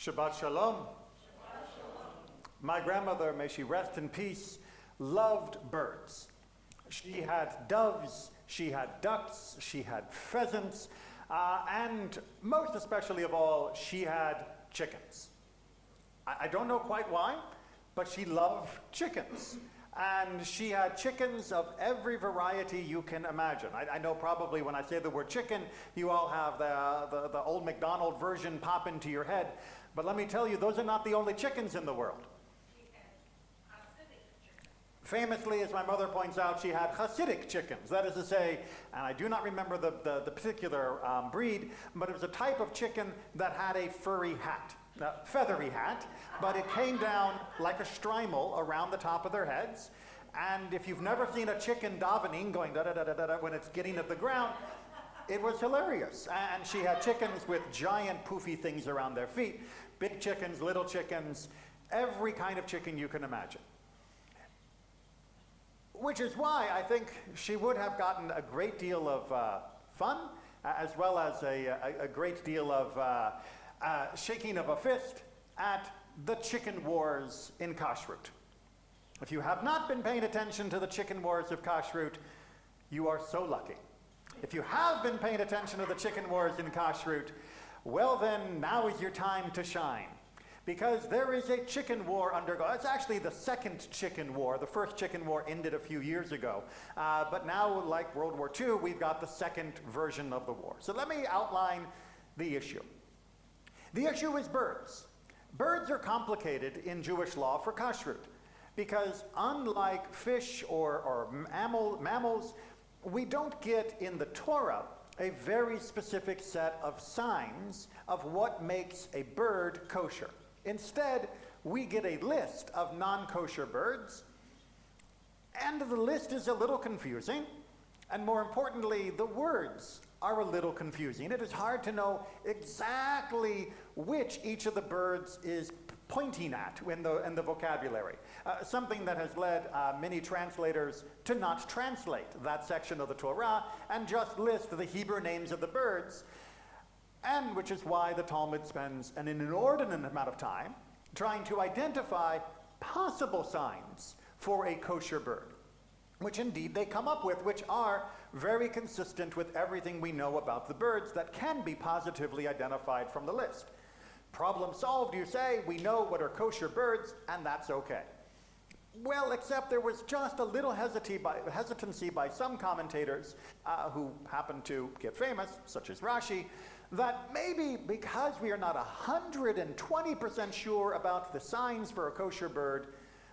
Shabbat Shalom. My grandmother, may she rest in peace, loved birds. She had doves, she had ducks, she had pheasants, and most especially of all, she had chickens. I don't know quite why, but she loved chickens. And she had chickens of every variety you can imagine. I know probably when I say the word chicken, you all have the old McDonald version pop into your head. But let me tell you, those are not the only chickens in the world. Famously, as my mother points out, she had Hasidic chickens. That is to say, and I do not remember the particular breed, but it was a type of chicken that had a furry hat. Feathery hat, but it came down like a strimel around the top of their heads. And if you've never seen a chicken davening going da-da-da-da-da when it's getting at the ground, it was hilarious. And she had chickens with giant poofy things around their feet. Big chickens, little chickens, every kind of chicken you can imagine. Which is why I think she would have gotten a great deal of fun, as well as a great deal of shaking of a fist at the chicken wars in Kashrut. If you have not been paying attention to the chicken wars of Kashrut, you are so lucky. If you have been paying attention to the chicken wars in Kashrut, well then, now is your time to shine. Because there is a chicken war undergoing. It's actually the second chicken war. The first chicken war ended a few years ago. But now, like World War II, we've got the second version of the war. So let me outline the issue. The issue is birds. Birds are complicated in Jewish law for kashrut because unlike fish or mammals, we don't get in the Torah a very specific set of signs of what makes a bird kosher. Instead, we get a list of non-kosher birds, and the list is a little confusing, and more importantly, the words are a little confusing. It is hard to know exactly which each of the birds is pointing at in the vocabulary. Something that has led many translators to not translate that section of the Torah and just list the Hebrew names of the birds, and which is why the Talmud spends an inordinate amount of time trying to identify possible signs for a kosher bird, which indeed they come up with, which are very consistent with everything we know about the birds that can be positively identified from the list. Problem solved, you say. We know what are kosher birds, and that's okay. Well, except there was just a little hesitancy by some commentators who happen to get famous, such as Rashi, that maybe because we are not 120% sure about the signs for a kosher bird,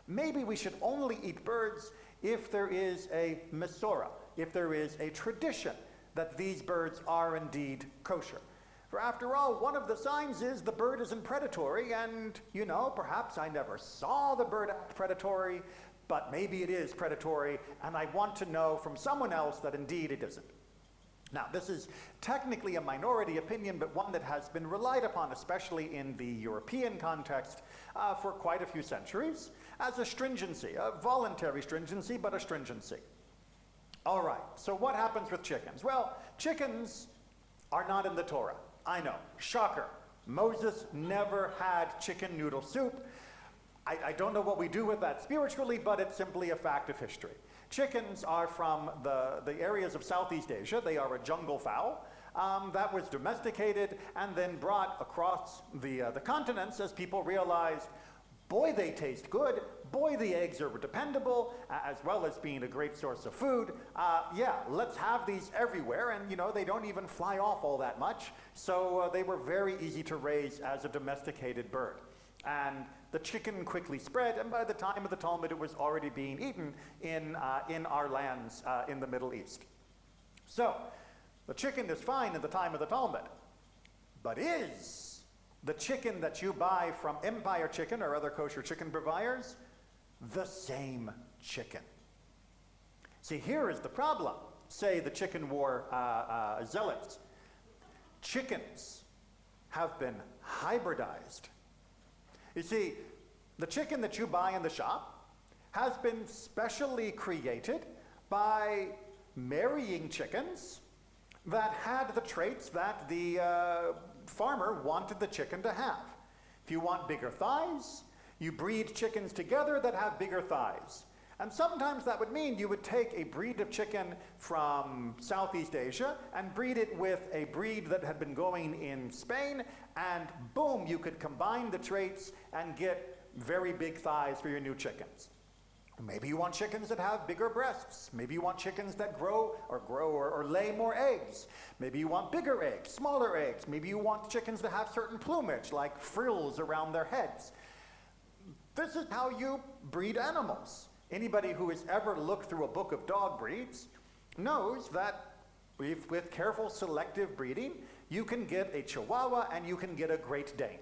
maybe we should only eat birds if there is a mesorah, if there is a tradition that these birds are indeed kosher. For after all, one of the signs is the bird isn't predatory, and, perhaps I never saw the bird act predatory, but maybe it is predatory, and I want to know from someone else that indeed it isn't. Now, this is technically a minority opinion, but one that has been relied upon, especially in the European context, for quite a few centuries, as a stringency, a voluntary stringency, but a stringency. All right, so what happens with chickens? Well, chickens are not in the Torah. I know, shocker. Moses never had chicken noodle soup. I don't know what we do with that spiritually, but it's simply a fact of history. Chickens are from the areas of Southeast Asia. They are a jungle fowl that was domesticated and then brought across the continents as people realized, boy, they taste good. Boy, the eggs are dependable, as well as being a great source of food. Let's have these everywhere. And, they don't even fly off all that much. So they were very easy to raise as a domesticated bird. And the chicken quickly spread, and by the time of the Talmud, it was already being eaten in our lands in the Middle East. So, the chicken is fine in the time of the Talmud. But is the chicken that you buy from Empire Chicken or other kosher chicken providers the same chicken? See, here is the problem, say the chicken war zealots. Chickens have been hybridized. You see, the chicken that you buy in the shop has been specially created by marrying chickens that had the traits that the farmer wanted the chicken to have. If you want bigger thighs, you breed chickens together that have bigger thighs. And sometimes that would mean you would take a breed of chicken from Southeast Asia and breed it with a breed that had been going in Spain, and boom, you could combine the traits and get very big thighs for your new chickens. Maybe you want chickens that have bigger breasts. Maybe you want chickens that grow or lay more eggs. Maybe you want bigger eggs, smaller eggs. Maybe you want chickens that have certain plumage, like frills around their heads. This is how you breed animals. Anybody who has ever looked through a book of dog breeds knows that with careful selective breeding, you can get a Chihuahua and you can get a Great Dane.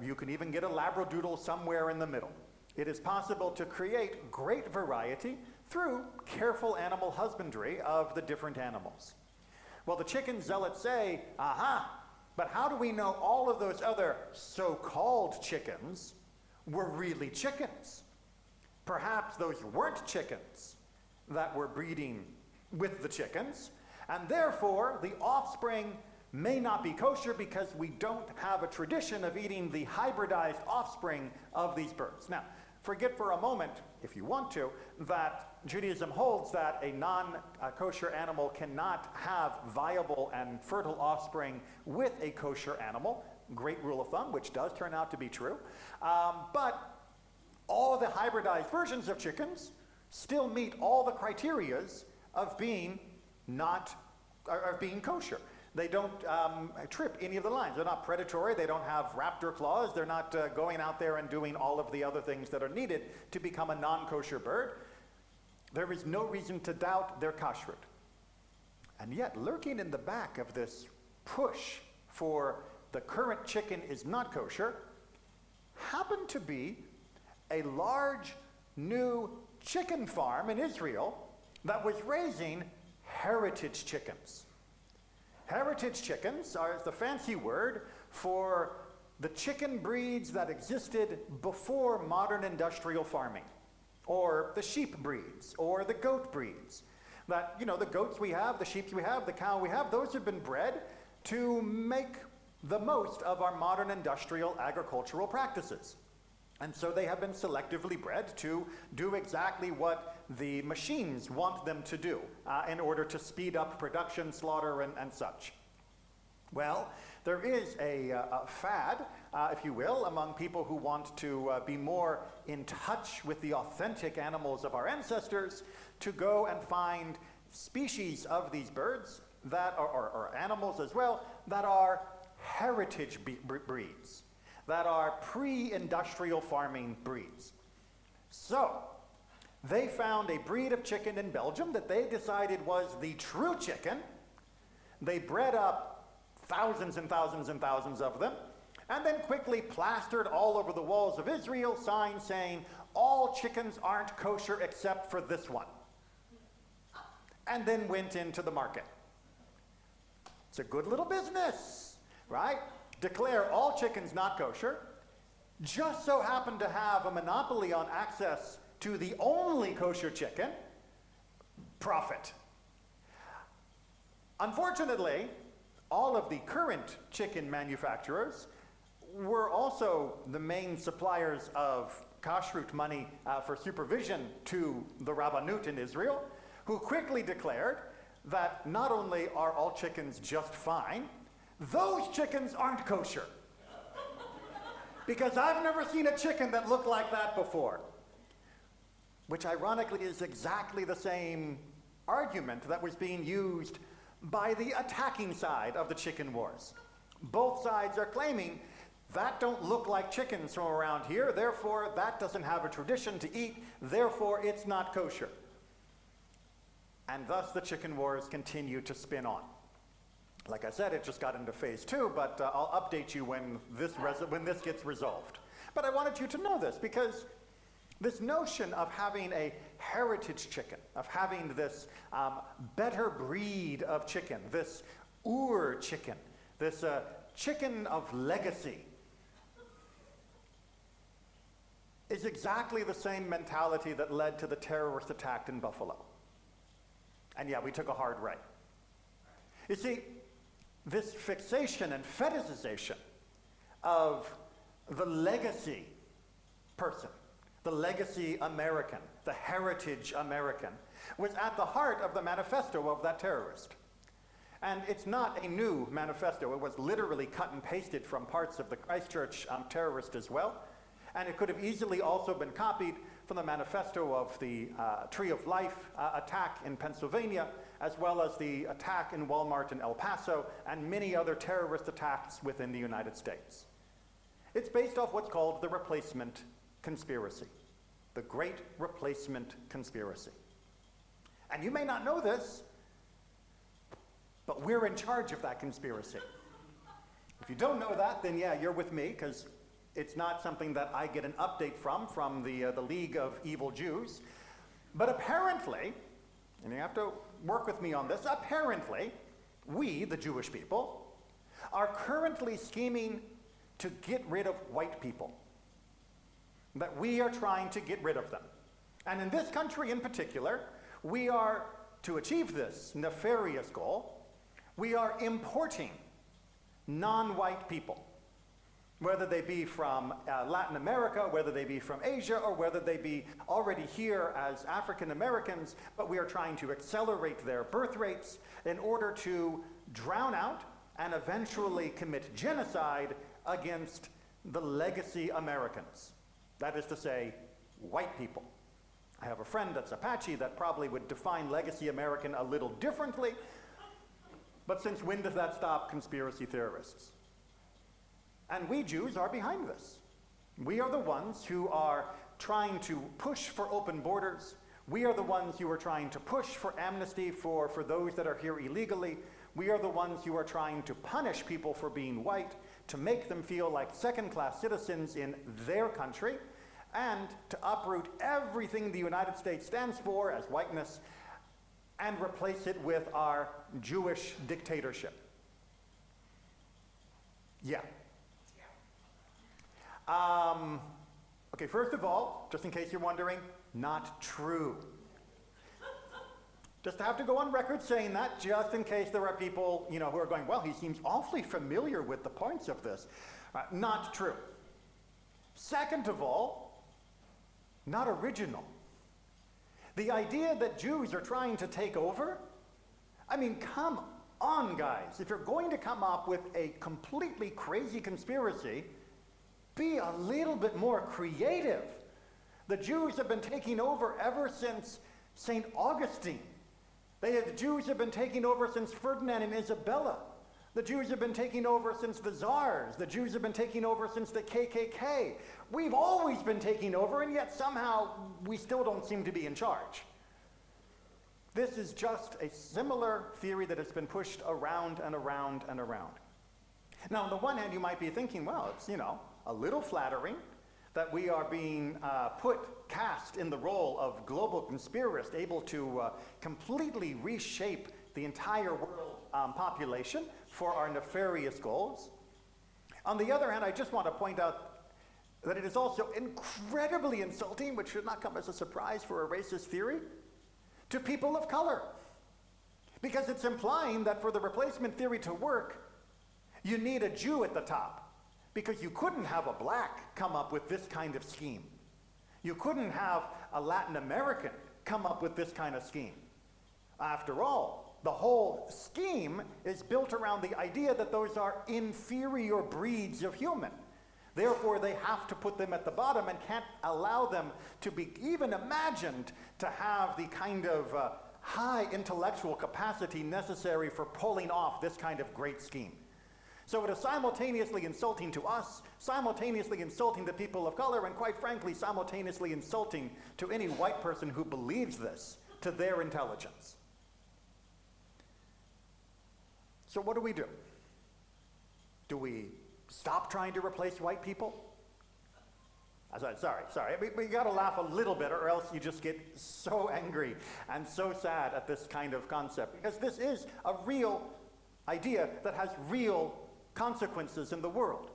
You can even get a Labradoodle somewhere in the middle. It is possible to create great variety through careful animal husbandry of the different animals. Well, the chicken zealots say, aha, but how do we know all of those other so-called chickens were really chickens? Perhaps those weren't chickens that were breeding with the chickens, and therefore the offspring may not be kosher because we don't have a tradition of eating the hybridized offspring of these birds. Now, forget for a moment, if you want to, that Judaism holds that a non-kosher animal cannot have viable and fertile offspring with a kosher animal. Great rule of thumb, which does turn out to be true. But all the hybridized versions of chickens still meet all the criterias of being kosher. They don't trip any of the lines. They're not predatory. They don't have raptor claws. They're not going out there and doing all of the other things that are needed to become a non-kosher bird. There is no reason to doubt their kashrut. And yet, lurking in the back of this push for the current chicken is not kosher happened to be a large new chicken farm in Israel that was raising heritage chickens. Heritage chickens are the fancy word for the chicken breeds that existed before modern industrial farming, or the sheep breeds, or the goat breeds. That, you know, the goats we have, the sheep we have, the cow we have, those have been bred to make the most of our modern industrial agricultural practices. And so they have been selectively bred to do exactly what the machines want them to do in order to speed up production, slaughter, and such. Well, there is a fad, if you will, among people who want to be more in touch with the authentic animals of our ancestors to go and find species of these birds that are, or animals as well, that are heritage breeds, that are pre-industrial farming breeds. So, they found a breed of chicken in Belgium that they decided was the true chicken. They bred up thousands and thousands and thousands of them, and then quickly plastered all over the walls of Israel signs saying, all chickens aren't kosher except for this one. And then went into the market. It's a good little business, right? Declare all chickens not kosher, just so happen to have a monopoly on access to the only kosher chicken, profit. Unfortunately, all of the current chicken manufacturers were also the main suppliers of kashrut money for supervision to the Rabbanut in Israel, who quickly declared that not only are all chickens just fine, those chickens aren't kosher. Because I've never seen a chicken that looked like that before. Which ironically is exactly the same argument that was being used by the attacking side of the chicken wars. Both sides are claiming that don't look like chickens from around here, therefore that doesn't have a tradition to eat, therefore it's not kosher. And thus the chicken wars continue to spin on. Like I said, it just got into phase 2, but I'll update you when this gets resolved. But I wanted you to know this because this notion of having a heritage chicken, of having this better breed of chicken, this Ur chicken, this chicken of legacy, is exactly the same mentality that led to the terrorist attack in Buffalo. And yeah, we took a hard right. You see, this fixation and fetishization of the legacy person, the legacy American, the heritage American, was at the heart of the manifesto of that terrorist. And it's not a new manifesto. It was literally cut and pasted from parts of the Christchurch terrorist as well. And it could have easily also been copied from the manifesto of the Tree of Life attack in Pennsylvania, as well as the attack in Walmart in El Paso, and many other terrorist attacks within the United States. It's based off what's called the replacement conspiracy, the Great Replacement Conspiracy. And you may not know this, but we're in charge of that conspiracy. If you don't know that, then yeah, you're with me, because it's not something that I get an update from the League of Evil Jews. But apparently, and you have to work with me on this, apparently, we, the Jewish people, are currently scheming to get rid of white people. That we are trying to get rid of them. And in this country in particular, we are, to achieve this nefarious goal, we are importing non-white people, whether they be from Latin America, whether they be from Asia, or whether they be already here as African Americans, but we are trying to accelerate their birth rates in order to drown out and eventually commit genocide against the legacy Americans. That is to say, white people. I have a friend that's Apache that probably would define legacy American a little differently, but since when does that stop conspiracy theorists? And we Jews are behind this. We are the ones who are trying to push for open borders. We are the ones who are trying to push for amnesty for those that are here illegally. We are the ones who are trying to punish people for being white, to make them feel like second-class citizens in their country, and to uproot everything the United States stands for as whiteness and replace it with our Jewish dictatorship. Yeah. Okay, first of all, just in case you're wondering, not true. Just to have to go on record saying that, just in case there are people, who are going, well, he seems awfully familiar with the points of this. Not true. Second of all, not original. The idea that Jews are trying to take over, I mean, come on, guys. If you're going to come up with a completely crazy conspiracy, be a little bit more creative. The Jews have been taking over ever since St. Augustine. The Jews have been taking over since Ferdinand and Isabella. The Jews have been taking over since the Tsars. The Jews have been taking over since the KKK. We've always been taking over, and yet somehow we still don't seem to be in charge. This is just a similar theory that has been pushed around and around and around. Now, on the one hand, you might be thinking, well, it's, a little flattering that we are being cast in the role of global conspiracist, able to completely reshape the entire world population for our nefarious goals. On the other hand, I just want to point out that it is also incredibly insulting, which should not come as a surprise for a racist theory, to people of color. Because it's implying that for the replacement theory to work, you need a Jew at the top. Because you couldn't have a black come up with this kind of scheme. You couldn't have a Latin American come up with this kind of scheme. After all, the whole scheme is built around the idea that those are inferior breeds of human. Therefore, they have to put them at the bottom and can't allow them to be even imagined to have the kind of high intellectual capacity necessary for pulling off this kind of great scheme. So it is simultaneously insulting to us, simultaneously insulting to people of color, and quite frankly, simultaneously insulting to any white person who believes this, to their intelligence. So what do we do? Do we stop trying to replace white people? Sorry. We got to laugh a little bit, or else you just get so angry and so sad at this kind of concept. Because this is a real idea that has real consequences in the world.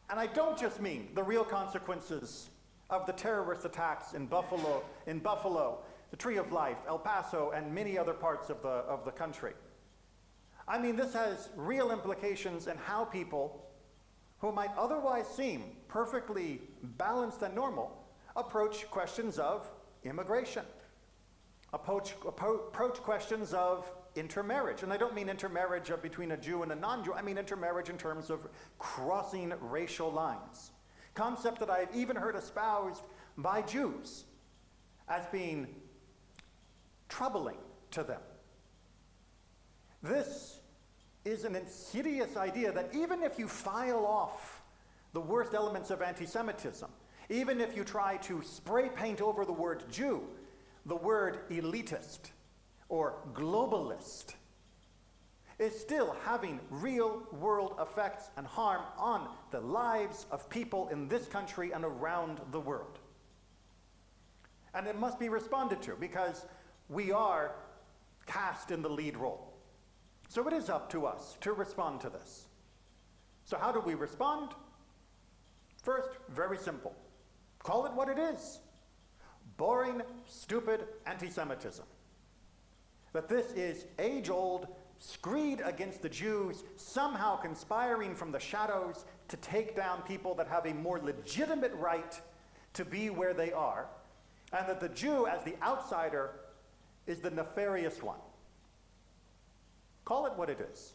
And I don't just mean the real consequences of the terrorist attacks in Buffalo, the Tree of Life, El Paso, and many other parts of the country. I mean, this has real implications in how people who might otherwise seem perfectly balanced and normal, approach questions of immigration, approach questions of intermarriage. And I don't mean intermarriage between a Jew and a non-Jew, I mean intermarriage in terms of crossing racial lines. Concept that I've even heard espoused by Jews as being troubling to them. This is an insidious idea that even if you file off the worst elements of anti-Semitism, even if you try to spray paint over the word Jew, the word elitist or globalist is still having real world effects and harm on the lives of people in this country and around the world. And it must be responded to because we are cast in the lead role. So it is up to us to respond to this. So how do we respond? First, very simple. Call it what it is. Boring, stupid anti-Semitism. That this is age-old, screed against the Jews, somehow conspiring from the shadows to take down people that have a more legitimate right to be where they are, and that the Jew, as the outsider, is the nefarious one. Call it what it is.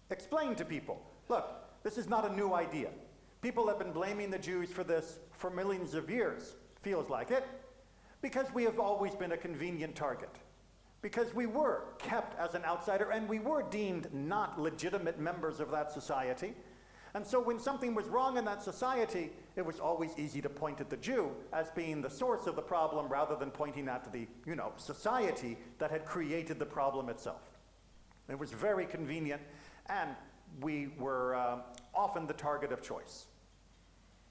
Explain to people, look, this is not a new idea. People have been blaming the Jews for this for millions of years, feels like it, because we have always been a convenient target. Because we were kept as an outsider and we were deemed not legitimate members of that society. And so when something was wrong in that society, it was always easy to point at the Jew as being the source of the problem rather than pointing at the, society that had created the problem itself. It was very convenient and we were often the target of choice.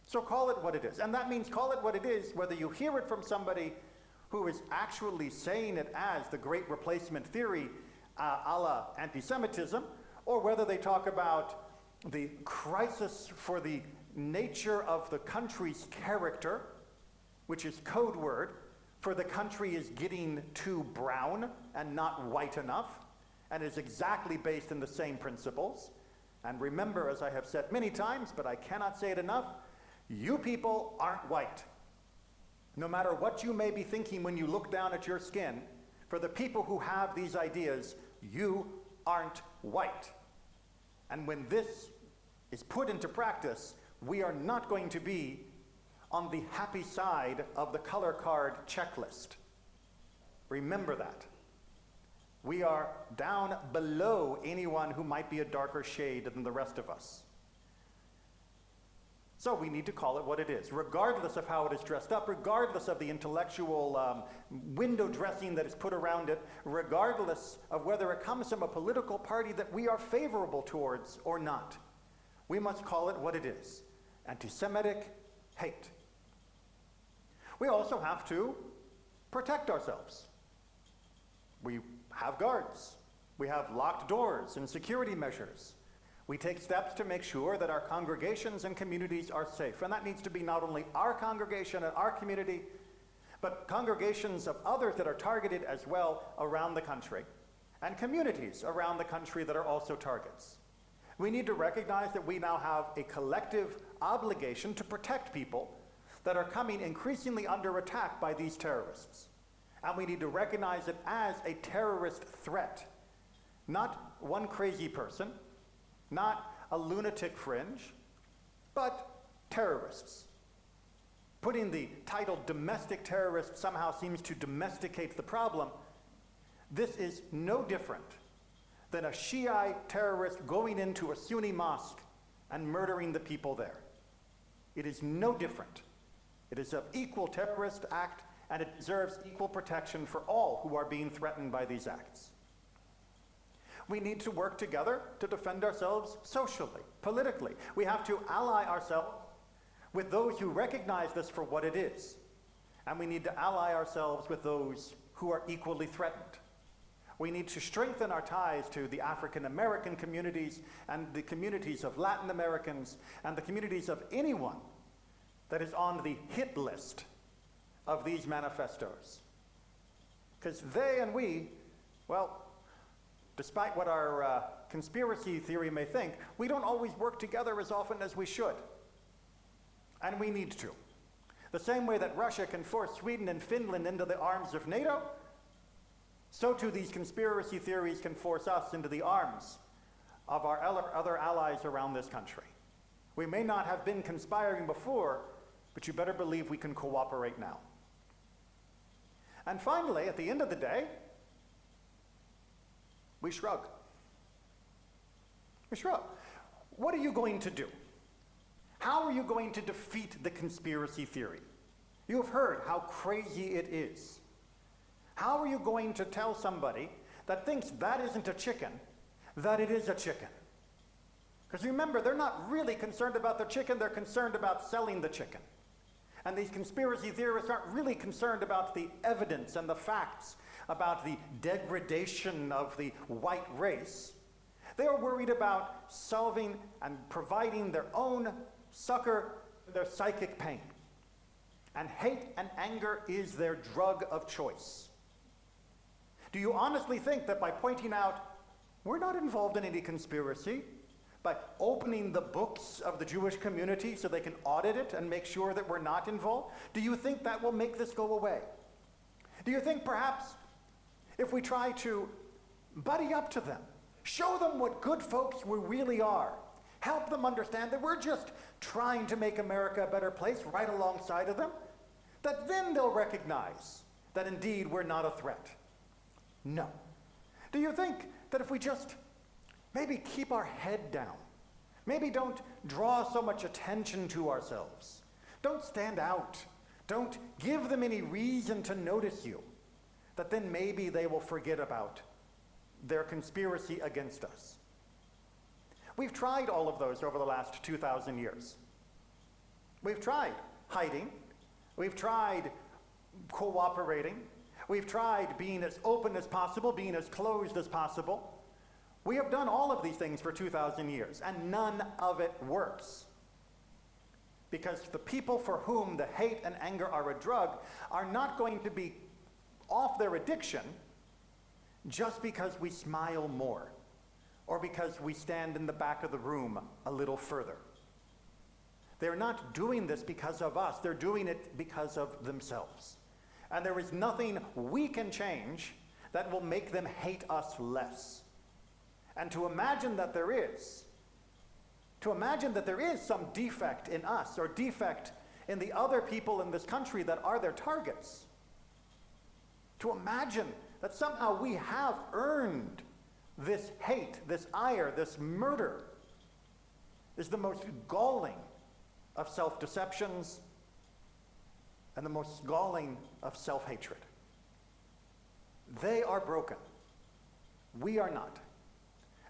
So call it what it is. And that means call it what it is, whether you hear it from somebody who is actually saying it as the great replacement theory a la anti-Semitism, or whether they talk about the crisis for the nature of the country's character, which is code word for the country is getting too brown and not white enough, and is exactly based in the same principles. And remember, as I have said many times, but I cannot say it enough, you people aren't white. No matter what you may be thinking when you look down at your skin, for the people who have these ideas, you aren't white. And when this is put into practice, we are not going to be on the happy side of the color card checklist. Remember that. We are down below anyone who might be a darker shade than the rest of us. So we need to call it what it is, regardless of how it is dressed up, regardless of the intellectual window dressing that is put around it, regardless of whether it comes from a political party that we are favorable towards or not. We must call it what it is, anti-Semitic hate. We also have to protect ourselves. We have guards. We have locked doors and security measures. We take steps to make sure that our congregations and communities are safe. And that needs to be not only our congregation and our community, but congregations of others that are targeted as well around the country, and communities around the country that are also targets. We need to recognize that we now have a collective obligation to protect people that are coming increasingly under attack by these terrorists. And we need to recognize it as a terrorist threat, not one crazy person, not a lunatic fringe, but terrorists. Putting the title domestic terrorist somehow seems to domesticate the problem. This is no different than a Shiite terrorist going into a Sunni mosque and murdering the people there. It is no different. It is an equal terrorist act, and it deserves equal protection for all who are being threatened by these acts. We need to work together to defend ourselves socially, politically. We have to ally ourselves with those who recognize this for what it is. And we need to ally ourselves with those who are equally threatened. We need to strengthen our ties to the African American communities and the communities of Latin Americans and the communities of anyone that is on the hit list of these manifestos. Because they and we, well, Despite what our conspiracy theory may think, we don't always work together as often as we should. And we need to. The same way that Russia can force Sweden and Finland into the arms of NATO, so too these conspiracy theories can force us into the arms of our other allies around this country. We may not have been conspiring before, but you better believe we can cooperate now. And finally, at the end of the day, we shrug. We shrug. What are you going to do? How are you going to defeat the conspiracy theory? You have heard how crazy it is. How are you going to tell somebody that thinks that isn't a chicken, that it is a chicken? Because remember, they're not really concerned about the chicken, they're concerned about selling the chicken. And these conspiracy theorists aren't really concerned about the evidence and the facts about the degradation of the white race. They are worried about solving and providing their own succor to their psychic pain. And hate and anger is their drug of choice. Do you honestly think that by pointing out, we're not involved in any conspiracy, by opening the books of the Jewish community so they can audit it and make sure that we're not involved, do you think that will make this go away? Do you think perhaps if we try to buddy up to them, show them what good folks we really are, help them understand that we're just trying to make America a better place right alongside of them, that then they'll recognize that indeed we're not a threat? No. Do you think that if we just maybe keep our head down, maybe don't draw so much attention to ourselves, don't stand out, don't give them any reason to notice you, that then maybe they will forget about their conspiracy against us? We've tried all of those over the last 2,000 years. We've tried hiding, we've tried cooperating, we've tried being as open as possible, being as closed as possible. We have done all of these things for 2,000 years, and none of it works. Because the people for whom the hate and anger are a drug are not going to be off their addiction just because we smile more, or because we stand in the back of the room a little further. They're not doing this because of us, they're doing it because of themselves. And there is nothing we can change that will make them hate us less. And to imagine that there is some defect in us or defect in the other people in this country that are their targets, to imagine that somehow we have earned this hate, this ire, this murder, is the most galling of self-deceptions and the most galling of self-hatred. They are broken. We are not.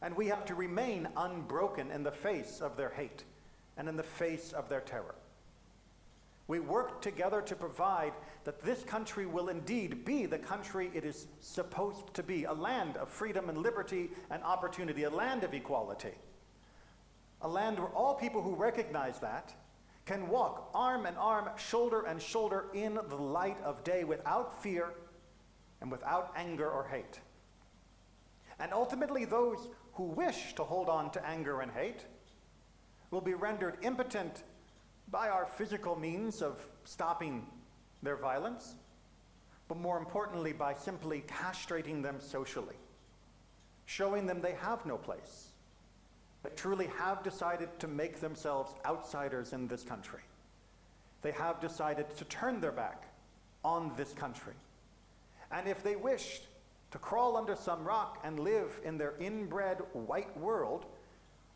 And we have to remain unbroken in the face of their hate and in the face of their terror. We work together to provide that this country will indeed be the country it is supposed to be, a land of freedom and liberty and opportunity, a land of equality, a land where all people who recognize that can walk arm in arm, shoulder and shoulder in the light of day without fear and without anger or hate. And ultimately, those who wish to hold on to anger and hate will be rendered impotent by our physical means of stopping their violence, but more importantly, by simply castrating them socially, showing them they have no place. They truly have decided to make themselves outsiders in this country. They have decided to turn their back on this country. And if they wished to crawl under some rock and live in their inbred white world,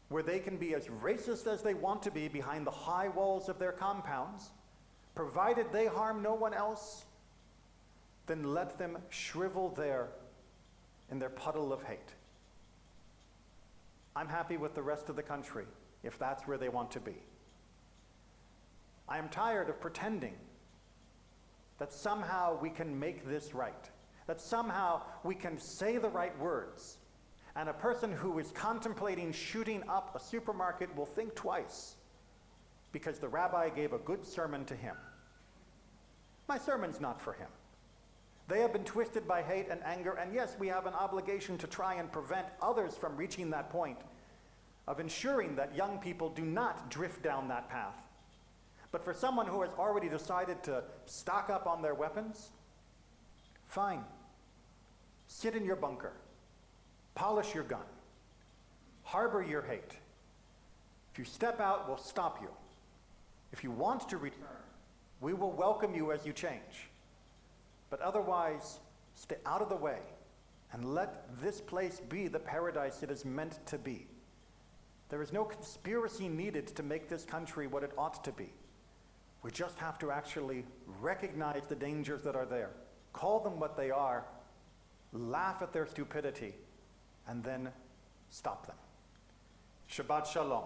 where they can be as racist as they want to be behind the high walls of their compounds, provided they harm no one else, then let them shrivel there in their puddle of hate. I'm happy with the rest of the country if that's where they want to be. I am tired of pretending that somehow we can make this right, that somehow we can say the right words, and a person who is contemplating shooting up a supermarket will think twice because the rabbi gave a good sermon to him. My sermon's not for him. They have been twisted by hate and anger, and yes, we have an obligation to try and prevent others from reaching that point of ensuring that young people do not drift down that path. But for someone who has already decided to stock up on their weapons, fine. Sit in your bunker. Polish your gun. Harbor your hate. If you step out, we'll stop you. If you want to return, we will welcome you as you change. But otherwise, stay out of the way and let this place be the paradise it is meant to be. There is no conspiracy needed to make this country what it ought to be. We just have to actually recognize the dangers that are there, call them what they are, laugh at their stupidity, and then stop them. Shabbat Shalom.